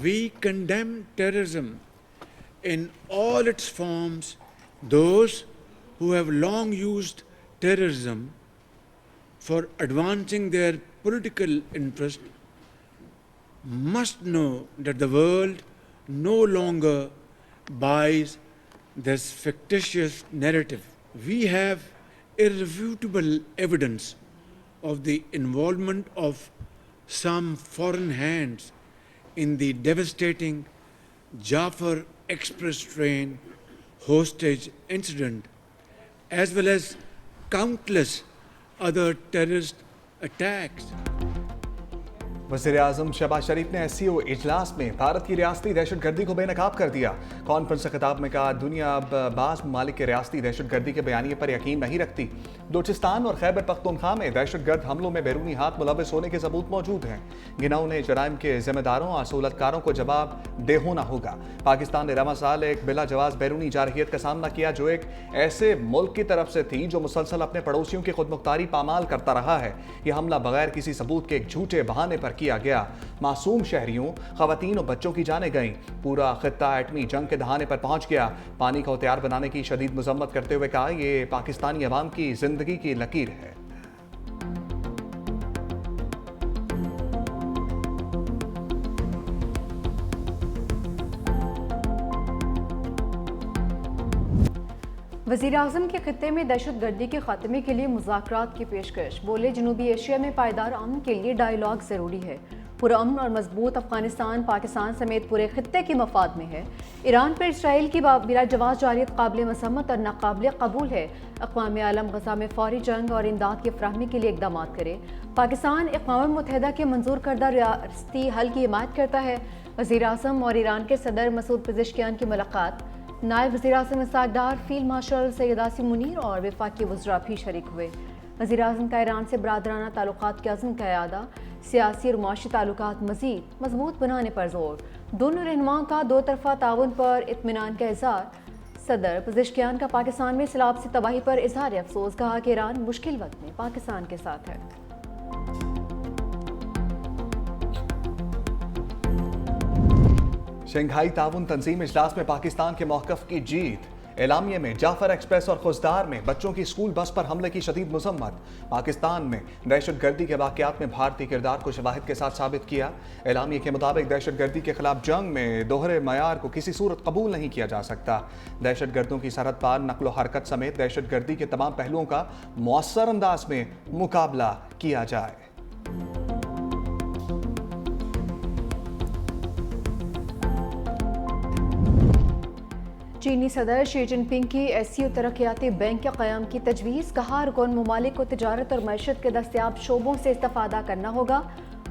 We condemn terrorism in all its forms. Those who have long used terrorism for advancing their political interest must know that the world no longer buys this fictitious narrative. We have irrefutable evidence of the involvement of some foreign hands in the devastating Jafar Express train hostage incident, as well as countless other terrorist attacks. वज़ीर-ए-आज़म शहबाज शरीफ ने SCO इजलास में भारत की रियासती दहशतगर्दी को बेनकाब कर दिया। कॉन्फ्रेंस खिताब में कहा, दुनिया अब बाज़ ममालिक के रियासती दहशतगर्दी के बयानिए पर यकीन नहीं रखती। बलूचिस्तान और खैबर पख्तूनख्वा में दहशतगर्द हमलों में बैरूनी हाथ मुलव्वस होने के सबूत मौजूद हैं। गिना उन्हें जराइम के जिम्मेदारों और सहूलतकारों को जवाब दे होना होगा। पाकिस्तान ने रवा साल एक बिला जवाज बैरूनी जारहियत का सामना किया जो एक ऐसे मुल्क की तरफ से थी जो मुसलसल अपने पड़ोसियों की खुदमुख्तारी पामाल करता रहा है। यह हमला बगैर किसी सबूत के एक झूठे बहाने पर किया गया। मासूम शहरियों, खवातीन और बच्चों की जानें गईं। पूरा खित्ता एटमी जंग के दहाने पर पहुंच गया। पानी का हथियार बनाने की शदीद मजम्मत करते हुए कहा, यह पाकिस्तानी अवाम की जिंदगी की लकीर है। वज़ीर-ए-आज़म के खित्ते में दहशतगर्दी के खात्मे के लिए मुज़ाकरात की पेशकश। बोले, जनूबी एशिया में पायदार अमन के लिए डायलॉग ज़रूरी है। पुरअमन और मजबूत अफगानिस्तान पाकिस्तान समेत पूरे खित्ते के मफाद में है। ईरान पर इसराइल की बिला जवाज़ जारियत काबिल मसम्मत और नाकाबिल कबूल है। अक़वाम आलम गज़ा में फौरी जंग और इमदाद की फ़राहमी के लिए इक़दाम करे। पाकिस्तान अक़वाम मुत्तहिदा के मंजूर करदा रियासती हल की हिमायत करता है। वज़ीर-ए-आज़म और ईरान के सदर मसूद पेज़ेश्कियान की मुलाकात। नायब वज़ीर-ए-आज़म इसहाक़ डार, फील्ड मार्शल सैयद आसिम मुनीर और वफाकी वज़रा भी शरीक हुए। वज़ीर-ए-आज़म का ईरान से बरादराना ताल्लुकात के अज़्म का इआदा, सियासी और मुआशी ताल्लुकात मज़ीद मजबूत बनाने पर जोर। दोनों रहनुमाओं का दो तरफ़ा ताउन पर इत्मीनान का इज़हार। सदर पेज़ेश्कियान का पाकिस्तान में सैलाब से तबाही पर इज़हार अफसोस, कहा कि ईरान मुश्किल वक्त में पाकिस्तान के साथ है। शंघाई ताउन तंजीम इजलास में पाकिस्तान के मौक़िफ़ की जीत। एलामिया में जाफर एक्सप्रेस और खुजदार में बच्चों की स्कूल बस पर हमले की शदीद मजम्मत। पाकिस्तान में दहशतगर्दी के वाक़यात में भारतीय किरदार को शवाहिद के साथ साबित किया। एलामिया के मुताबिक दहशतगर्दी के खिलाफ जंग में दोहरे मयार को किसी सूरत कबूल नहीं किया जा सकता। दहशतगर्दों की सरहद पार नकलो हरकत समेत दहशतगर्दी के तमाम पहलुओं का मौसर अंदाज में मुकाबला किया जाए। चीनी सदर शी जिनपिंग की SCO तरक्याती बैंक के क़याम की तजवीज़। कहा, रुकन ममालिक को तिजारत और मैशत के दस्तियाब शोबों से इस्तेफादा करना होगा।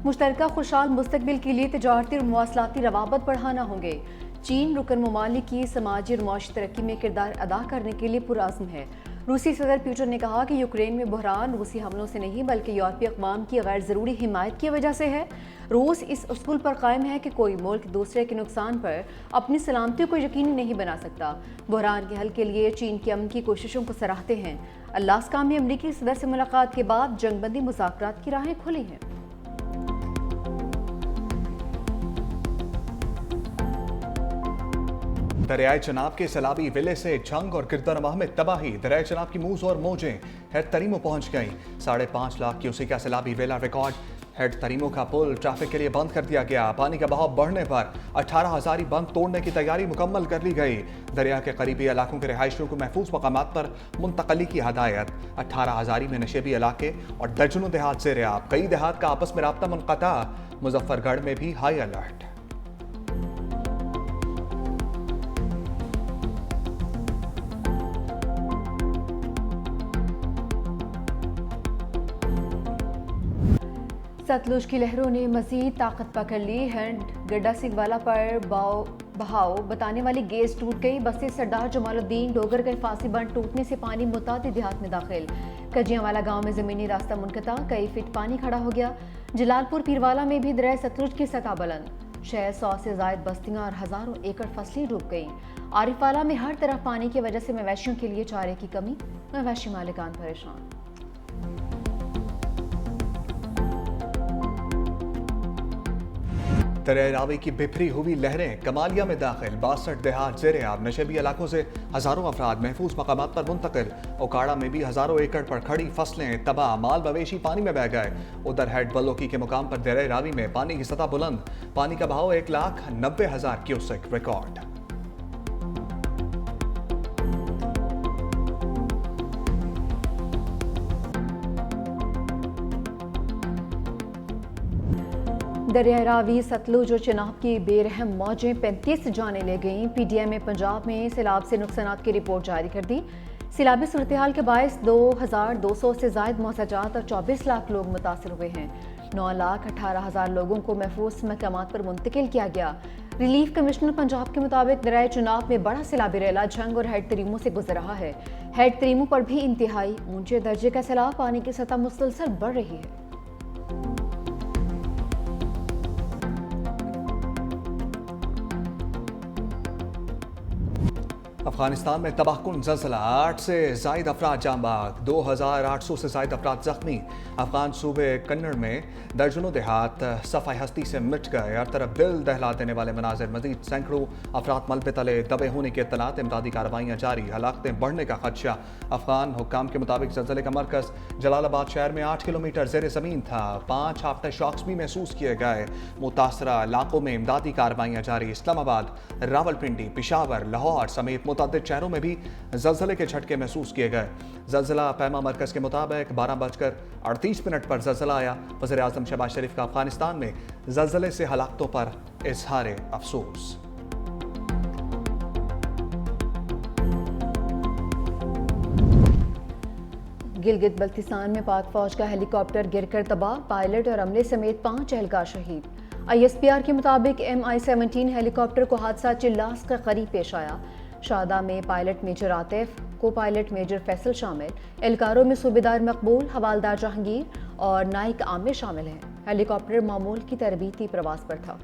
मुश्तरका खुशहाल मुस्तकबिल के लिए तिजारती और मवासलाती रवाबत बढ़ाना होंगे। चीन रुकन ममालिक की समाजी और मुआशी तरक्की में किरदार अदा करने के लिए पुरअज़्म है। रूसी सदर पुतिन ने कहा कि यूक्रेन में बहरान रूसी हमलों से नहीं बल्कि यूरोपीय अक़वाम की गैर ज़रूरी हिमायत की वजह से है। रूस इस उसूल पर कायम है कि कोई मुल्क दूसरे के नुकसान पर अपनी सलामती को यकीनी नहीं बना सकता। बहरान के हल के लिए चीन की अमन की कोशिशों को सराहते हैं। अलास्का में अमरीकी सदर से मुलाकात के बाद जंगबंदी मुज़ाकरात की राहें खुली हैं। दरियाए चनाब के सैलाबी विले से जंग और गिरदरमाह में तबाही। दरियाए चनाब की मूज और मौजें हेड तरीमो पहुंच गईं। 5.5 लाख क्यूसेक का सैलाबी वेला रिकॉर्ड। हेड तरीमो का पुल ट्रैफिक के लिए बंद कर दिया गया। पानी का बहाव बढ़ने पर 18,000 बंद तोड़ने की तैयारी मुकम्मल कर ली गई। दरिया के करीबी इलाकों के रिहायशियों को महफूज मकामात पर मुंतकली की हदायत। 18,000 में नशेबी इलाके और दर्जनों देहात से रियाब। कई देहात का आपस में राब्ता मुनक़ता। मुजफ्फरगढ़ में भी हाई अलर्ट। सतलुज की लहरों ने मजीद ताकत पकड़ ली। हैंड गड्डा सिंह वाला पर बहाव बताने वाली गेज टूट गई। बस्ती सरदार जमालुद्दीन डोगर के फांसी बंद टूटने से पानी मुतादिद देहात में दाखिल। कजियांवाला गांव में ज़मीनी रास्ता मुनक़ता, कई फीट पानी खड़ा हो गया। जलालपुर पीरवाला में भी दरिया सतलुज की सतह बुलंद। 600 से ज़ायद बस्तियां और हज़ारों एकड़ फसलें डूब गईं। आरिफवाला में हर तरफ पानी की वजह से मवेशियों के लिए चारे की कमी, मवेशी मालिकान परेशान। दरिया रावी की बिखरी हुई लहरें कमालिया में दाखिल, 62 देहात ज़ेरे आब, नशेबी इलाकों से हज़ारों अफराद महफूज मकामात पर मुंतकिल। ओकाड़ा में भी हज़ारों एकड़ पर खड़ी फसलें तबाह, माल मवेशी पानी में बह गए। उधर हेड बलोकी के मुकाम पर दरिया रावी में पानी की सतह बुलंद, पानी का बहाव 1,90,000 क्यूसेक रिकॉर्ड। दरिया रावी, सतलुज और चिनाब की बेरहम मौजें 35 जाने ले गईं। PTI में पंजाब में सैलाब से नुकसानात की रिपोर्ट जारी कर दी। सैलाबी सूरत हाल के बायस 2,200 से जायद मौसजात और 24 लाख लोग मुतासर हुए हैं। 9,18,000 लोगों को महफूज मकामात पर मुंतकिल किया गया। रिलीफ कमिश्नर पंजाब के मुताबिक दरिया चिनाब में बड़ा सैलाबी रेला झंग और हेड तरीमों से गुजर रहा है। हेड तरीमों पर भी इंतहाई ऊंचे दर्जे का सैलाब, पानी की सतह मुसलसल बढ़ रही है। अफगानिस्तान में तबाहकुन ज़लज़ला, 8 से जायद अफराद जाँ बाग, 2,800 से जायद अफराद जख्मी। अफगान सूबे कन्नड़ में दर्जनों देहात सफ़ाई हस्ती से मिट गए। हर तरफ दिल दहला देने वाले मनाजिर, मजीद सैकड़ों अफराद मलबे तले दबे होने के इत्तलात, इमदादी कार्रवाइयाँ जारी, हलाकतें बढ़ने का खदशा। अफगान हुक्काम के मुताबिक ज़लज़ले का मरकज़ जलालाबाद शहर में 8 किलोमीटर ज़ेरे ज़मीन था। 5 आफ्टर शॉक्स भी महसूस किए गए। मुतासरा इलाकों में इमदादी कार्रवाइयाँ जारी। इस्लामाबाद, रावलपिंडी, पेशावर, लाहौर समेत मुतअद्दिद शहरों में भी ज़लज़ले के झटके महसूस किए गए। ज़लज़ला पैमा मरकज़ के मुताबिक 12:38 पर ज़लज़ला आया। वज़ीर आज़म शहबाज शरीफ का अफगानिस्तान में ज़लज़ले से हलाकतों पर इज़हार अफसोस। गिलगित बल्तिस्तान में पाक फौज का हेलीकॉप्टर गिरकर तबाह, पायलट और अमले समेत 5 एहलकार शहीद। ISPR के मुताबिक MI-17 हेलीकॉप्टर को हादसा चिल्लास के करीब पेश आया। शादा में पायलट मेजर आतिफ, को पायलट मेजर फैसल शामिल, एहलकारों में सूबेदार मकबूल, हवालदार जहांगीर और नाइक आमिर शामिल हैं। हेलीकॉप्टर मामूल की तरबीती प्रवास पर था।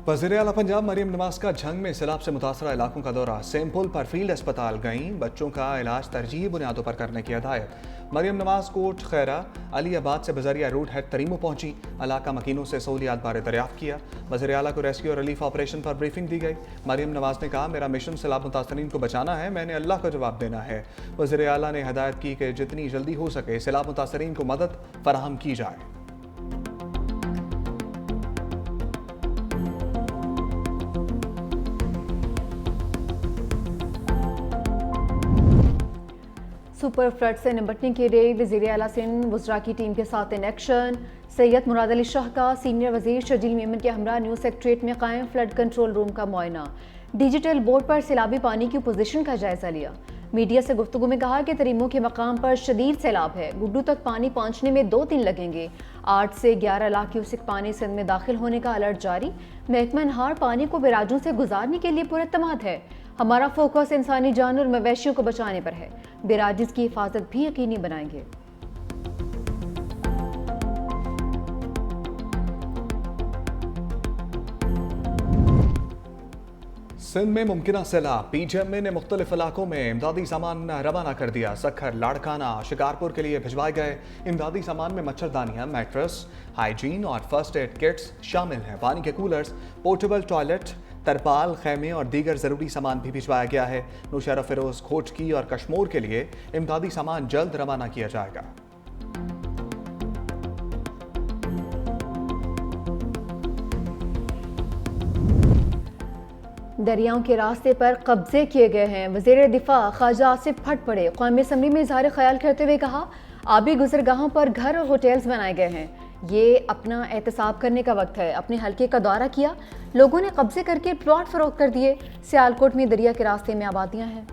वज़ीर आला पंजाब मरियम नवाज का झंग में सैलाब से मुतासरा इलाकों का दौरा, सेमपुल पर फील्ड अस्पताल गईं, बच्चों का इलाज तरजीही बुनियादों पर करने की हदायत। मरियम नवाज कोट खैरा अलीबाद से बजरिया रूट हेड तरीमो पहुंची, इलाका मकीनों से सहूलियात बारे दरियाफ्त किया। वज़ीर आला को रेस्क्यू और रिलीफ ऑपरेशन पर ब्रीफिंग दी गई। मरियम नवाज ने कहा, मेरा मिशन सैलाब मुतासरीन को बचाना है, मैंने अल्लाह का जवाब देना है। वज़ीर आला ने हदायत की कि जितनी जल्दी हो सके सैलाब मुतासरीन को मदद फराहम की जाए। सुपर फ्लड से निपटने के लिए वज़ीर आला सिंध वज़रा की टीम के साथ इन एक्शन। सैयद मुराद अली शाह का सीनियर वज़ीर शजील मेमन के हमरा न्यूज़ सेक्रेटरीट में कायम फ्लड कंट्रोल रूम का मुआयना। डिजिटल बोर्ड पर सैलाबी पानी की पोजीशन का जायजा लिया। मीडिया से गुफ्तगू में कहा कि तरीमों के मकाम पर शदीद सैलाब है, गुड्डू तक पानी पहुँचने में 2 दिन लगेंगे। 8 से 11 लाख क्यूसेक पानी सिंध में दाखिल होने का अलर्ट जारी। महकमा नहार पानी को बेराजों से गुजारने के लिए पुरएतमाद है। हमारा फोकस इंसानी जान और मवेशियों को बचाने पर है। बेराजिज की हिफाजत भी यकीनी बनाएंगे। सिंध में मुमकिन सैलाब, PGMA ने मुख्तलिफ इलाकों में इमदादी सामान रवाना कर दिया। सखर, लाड़काना, शिकारपुर के लिए भिजवाए गए इमदादी सामान में मच्छरदानियाँ, मैट्रेस, हाइजीन और फर्स्ट एड किट्स शामिल हैं। पानी के कूलर्स, पोर्टेबल टॉयलेट, तरपाल, खैमे और दीगर ज़रूरी सामान भी भिजवाया गया है। नौशहरा, फिरोज, खोजकी और कश्मोर के लिए इमदादी सामान जल्द रवाना किया जाएगा। दरियाओं के रास्ते पर कब्जे किए गए हैं। वज़ीर दिफा ख्वाजा आसिफ फट पड़े, कौमी असम्बली में इज़हार ख्याल करते हुए कहा, आबी गुजरगाहों पर घर और होटल्स बनाए गए हैं, ये अपना एहतसाब करने का वक्त है। अपने हल्के का दौरा किया, लोगों ने कब्जे करके प्लॉट फरोख्त कर दिए। सियालकोट में दरिया के रास्ते में आबादियां हैं।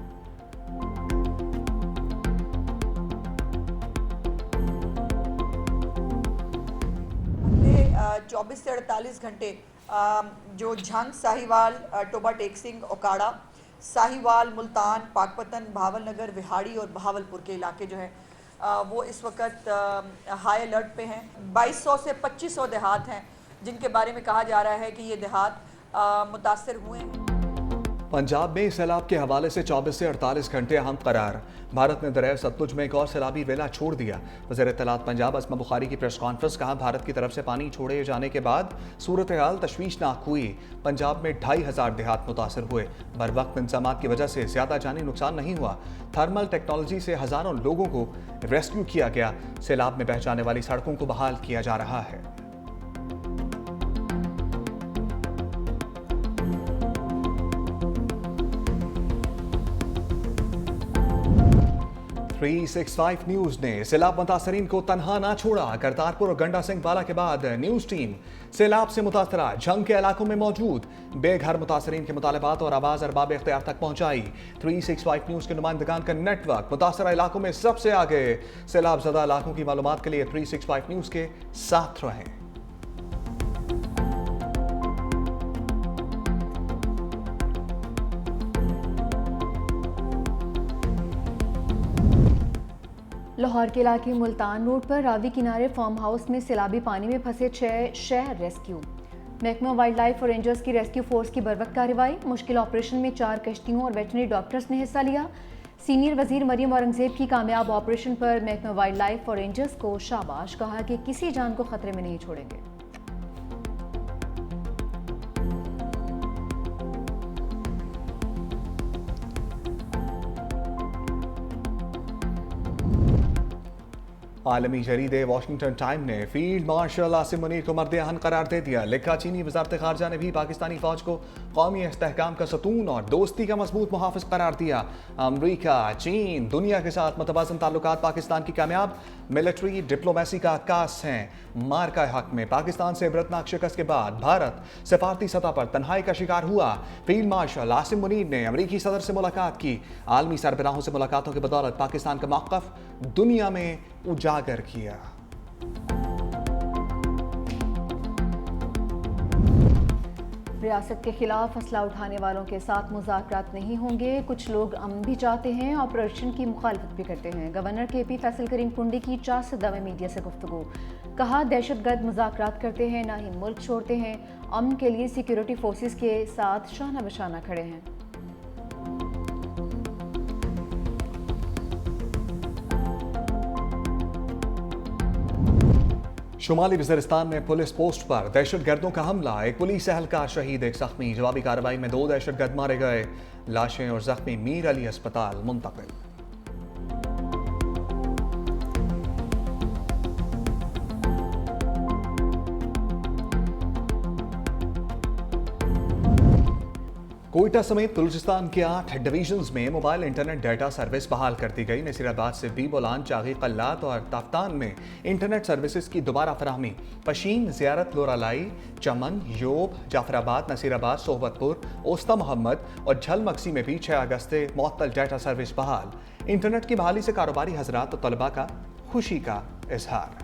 अगले 24 से 48 घंटे जो झंग, साहिवाल, टोबा टेकसिंग, ओकाड़ा, साहिवाल, मुल्तान, पाकपतन, भावलनगर, विहाड़ी और बहावलपुर के इलाके जो हैं वो इस वक्त हाई अलर्ट पे हैं। 2200 से 2500 देहात हैं जिनके बारे में कहा जा रहा है कि ये देहात मुतासर हुए हैं। पंजाब में सैलाब के हवाले से 24 से 48 घंटे अहम करार। भारत ने दरिया सतलुज में एक और सैलाबी वेला छोड़ दिया। वज़ीर इत्तलात पंजाब अस्मा बुखारी की प्रेस कॉन्फ्रेंस। कहा, भारत की तरफ से पानी छोड़े जाने के बाद सूरत हाल तशवीशनाक हुई। पंजाब में 2500 देहात मुतासर हुए। बर वक्त इंतजाम की वजह से ज्यादा जानी नुकसान नहीं हुआ। थर्मल टेक्नोलॉजी से हजारों लोगों को रेस्क्यू किया गया। सैलाब में बह जाने वाली सड़कों को बहाल किया जा रहा है। थ्री 365 न्यूज ने सैलाब मुतासरीन को तनहा ना छोड़ा। करतारपुर और गंडा सिंह वाला के बाद न्यूज टीम सैलाब से मुतासरा झंग के इलाकों में मौजूद। बेघर मुतासरीन के मुतालबात और आवाज अरबाब इख्तियार तक पहुंचाई। 365 न्यूज के नुमाइंदगान का नेटवर्क मुतासरा इलाकों में सबसे आगे। सैलाब ज़दा इलाकों की मालूमात के लिए 365 न्यूज के साथ रहें। लाहौर के इलाके मुल्तान रोड पर रावी किनारे फार्म हाउस में सैलाबी पानी में फंसे 6 शहर रेस्क्यू। महकमा वाइल्ड लाइफ और रेंजर्स की रेस्क्यू फोर्स की बरवक्त कार्रवाई। मुश्किल ऑपरेशन में 4 कश्तियों और वेटनरी डॉक्टर्स ने हिस्सा लिया। सीनियर वजीर मरियम औरंगजेब की कामयाब ऑपरेशन पर महकमा वाइल्ड लाइफ और रेंजर्स को शाबाश। कहा कि किसी जान को खतरे में नहीं छोड़ेंगे। आलमी जरीदे वाशिंगटन टाइम ने फील्ड मार्शल आसिम मुनीर को मर्द अहन करार दे दिया। लिखा, चीनी वजारत खारजा ने भी पाकिस्तानी फौज को कौमी इस्तेहकाम का सतून और दोस्ती का मजबूत मुहाफिज करार दिया। अमरीका, चीन, दुनिया के साथ मुतवाज़न ताल्लुकात पाकिस्तान की कामयाब मिलिट्री डिप्लोमेसी का अक्कास हैं। मार्का हक में पाकिस्तान से इबरतनाक शिकस्त के बाद भारत सफारती सतह पर तन्हाई का शिकार हुआ। फील्ड मार्शल आसिम मुनीर ने अमरीकी सदर से मुलाकात की। आलमी सरबराहों से मुलाकातों की बदौलत पाकिस्तान का मौक़िफ़ दुनिया में उजागर किया। रियासत के खिलाफ असला उठाने वालों के साथ मुज़ाकरात नहीं होंगे। कुछ लोग अमन भी चाहते हैं, ऑपरेशन की मुखालफत भी करते हैं। गवर्नर KP फैसल करीम कुंडी की 4 सदा में मीडिया से गुफ्तगू। कहा, दहशतगर्द मुज़ाकरात करते हैं, ना ही मुल्क छोड़ते हैं। अमन के लिए सिक्योरिटी फोर्सेस के साथ शाना बशाना खड़े हैं। शुमाली वज़ीरिस्तान में पुलिस पोस्ट पर दहशतगर्दों का हमला। एक पुलिस एहलकार शहीद, एक जख्मी। जवाबी कार्रवाई में 2 दहशतगर्द मारे गए। लाशें और जख्मी मीर अली अस्पताल मुंतकिल। कोयटा समेत बलूचिस्तान के 8 डिवीजन्स में मोबाइल इंटरनेट डाटा सर्विस बहाल कर दी गई। नसीराबाद से बी बोलान, चागी, कल्लात और ताफ्तान में इंटरनेट सर्विसेज की दोबारा फराहमी। पशीन, ज़ियारत, लोरालाई, चमन, योब, जाफराबाद, नसीराबाद, सोहबतपुर, ओस्ता मोहम्मद और झलमक्सी में भी 6 अगस्त से मुअत्तल डाटा सर्विस बहाल। इंटरनेट की बहाली से कारोबारी हजरात और तलबा का खुशी का इजहार।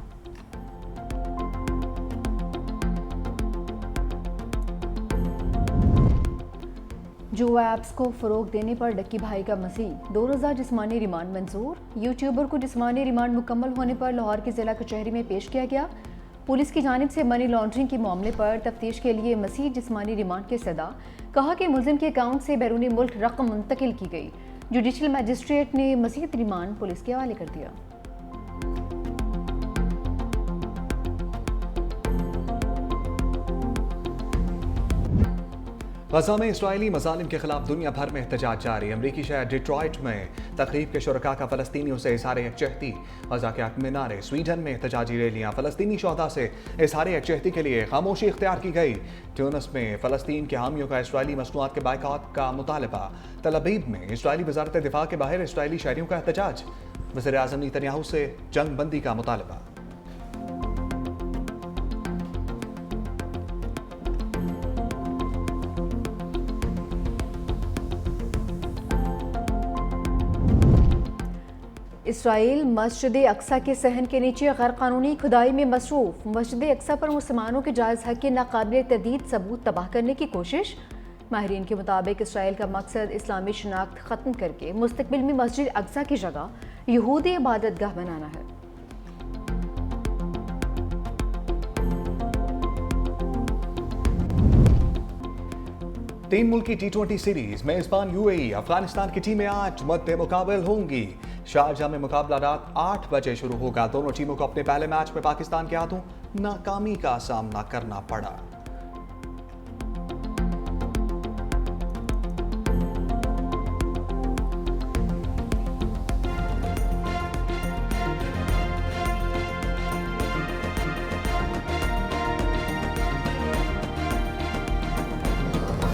जुआ ऐप्स को फ़रोग देने पर डक्की भाई का मज़ीद 2 रोज़ा जिस्मानी रिमांड मंजूर। यूट्यूबर को जिस्मानी रिमांड मुकम्मल होने पर लाहौर की ज़िला कचहरी में पेश किया गया। पुलिस की जानिब से मनी लॉन्ड्रिंग के मामले पर तफ्तीश के लिए मज़ीद जिस्मानी रिमांड की सदा। कहा कि मुलजिम के अकाउंट से बैरूनी मुल्क रकम मुंतकिल की गई। जुडिशल मजिस्ट्रेट ने मज़ीद रिमांड पुलिस के हवाले कर दिया। गजा में इसराइली मजालिम के खिलाफ दुनिया भर में एहतजाज जारी। अमरीकी शहर डिट्रॉइट में तकरीब के शुरका का फ़लस्तीनियों से इज़हार यकजहती। गजा के हक मीनारे, स्वीडन में एहतजाजी रैलियाँ। फ़लस्तीनी शोहदा से इज़हार यकजहती के लिए खामोशी इख्तियार की गई। ट्यूनिस में फ़लस्तीन के हामियों का इसराइली मसनूआत के बायकॉट का मुतालबा। तल अबीब में इसराइली वज़ारत दिफा के बाहर इसराइली शहरियों का एहतजाज। वज़ीर आज़म नेतन्याहू से जंग बंदी का मुतालबा। इसराइल मस्जिद अक्सा के सहन के नीचे गैर कानूनी खुदाई में मसरूफ। मस्जिद अक्सा पर मुसलमानों के जायज़ हक के नाकाबिल तर्दीद सबूत तबाह करने की कोशिश। माहिरीन के मुताबिक इसराइल का मकसद इस्लामी शनाख्त ख़त्म करके मुस्तकबिल में मस्जिद अक्सा की जगह यहूदी इबादतगाह बनाना है। तीन मुल्की T20 सीरीज मेजबान यूएई अफगानिस्तान की टीमें आज मद्दे मुकाबल होंगी। शारजाह में मुकाबला रात 8 बजे शुरू होगा। दोनों टीमों को अपने पहले मैच में पाकिस्तान के हाथों नाकामी का सामना करना पड़ा।